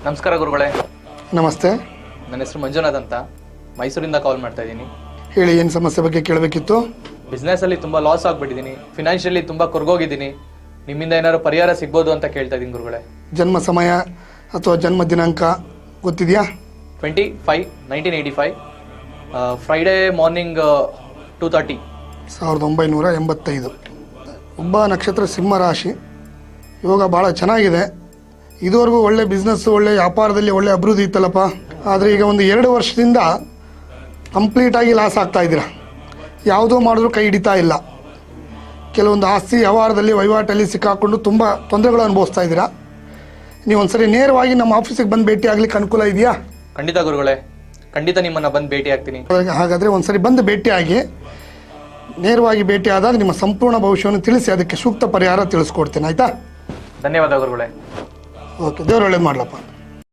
ನಮಸ್ಕಾರ ಗುರುಗಳೇ. ನಮಸ್ತೆ. ನನ್ನ ಹೆಸರು ಮಂಜುನಾಥ್ ಅಂತ, ಮೈಸೂರಿಂದ ಕಾಲ್ ಮಾಡ್ತಾ ಇದ್ದೀನಿ. ಹೇಳಿ, ಏನು ಸಮಸ್ಯೆ ಬಗ್ಗೆ ಕೇಳಬೇಕಿತ್ತು? ಬಿಸ್ನೆಸ್ಸಲ್ಲಿ ತುಂಬ ಲಾಸ್ ಆಗಿಬಿಟ್ಟಿದ್ದೀನಿ, ಫಿನಾನ್ಷಿಯಲಿ ತುಂಬ ಕೊರ್ಗೋಗಿದ್ದೀನಿ. ನಿಮ್ಮಿಂದ ಏನಾದ್ರು ಪರಿಹಾರ ಸಿಗ್ಬೋದು ಅಂತ ಕೇಳ್ತಾ ಇದ್ದೀನಿ ಗುರುಗಳೇ. ಜನ್ಮ ಸಮಯ ಅಥವಾ ಜನ್ಮ ದಿನಾಂಕ ಗೊತ್ತಿದೆಯಾ? 25/1985 ಫ್ರೈಡೇ ಮಾರ್ನಿಂಗ್ 2:30. 1985. ಒಬ್ಬ ನಕ್ಷತ್ರ ಸಿಂಹ ರಾಶಿ. ಇವಾಗ ಭಾಳ ಚೆನ್ನಾಗಿದೆ. ಇದುವರೆಗೂ ಒಳ್ಳೆ ಬಿಸ್ನೆಸ್ಸು, ಒಳ್ಳೆ ವ್ಯಾಪಾರದಲ್ಲಿ ಒಳ್ಳೆ ಅಭಿವೃದ್ಧಿ ಇತ್ತಲ್ಲಪ್ಪ. ಆದರೆ ಈಗ ಒಂದು 2 ವರ್ಷದಿಂದ ಕಂಪ್ಲೀಟಾಗಿ ಲಾಸ್ ಆಗ್ತಾ ಇದ್ದೀರಾ. ಯಾವುದೋ ಮಾಡಿದ್ರೂ ಕೈ ಹಿಡಿತಾ ಇಲ್ಲ. ಕೆಲವೊಂದು ಆಸ್ತಿ ವ್ಯವಹಾರದಲ್ಲಿ ವಹಿವಾಟಲ್ಲಿ ಸಿಕ್ಕಾಕೊಂಡು ತುಂಬ ತೊಂದರೆಗಳು ಅನುಭವಿಸ್ತಾ ಇದ್ದೀರಾ. ನೀವು ಒಂದ್ಸರಿ ನೇರವಾಗಿ ನಮ್ಮ ಆಫೀಸಿಗೆ ಬಂದು ಭೇಟಿ ಆಗ್ಲಿಕ್ಕೆ ಅನುಕೂಲ ಇದೆಯಾ? ಖಂಡಿತ ಗುರುಗಳೇ, ಖಂಡಿತ ನಿಮ್ಮನ್ನು ಬಂದು ಭೇಟಿ ಆಗ್ತೀನಿ. ಹಾಗಾದರೆ ಒಂದ್ಸರಿ ಬಂದು ಭೇಟಿಯಾಗಿ, ನೇರವಾಗಿ ಭೇಟಿ ಆದಾಗ ನಿಮ್ಮ ಸಂಪೂರ್ಣ ಭವಿಷ್ಯವನ್ನು ತಿಳಿಸಿ ಅದಕ್ಕೆ ಸೂಕ್ತ ಪರಿಹಾರ ತಿಳಿಸ್ಕೊಡ್ತೇನೆ. ಆಯಿತಾ? ಧನ್ಯವಾದ ಗುರುಗಳೇ. ಓಕೆ, ದೇವ್ರು ಒಳ್ಳೇದು ಮಾಡಲಪ್ಪ.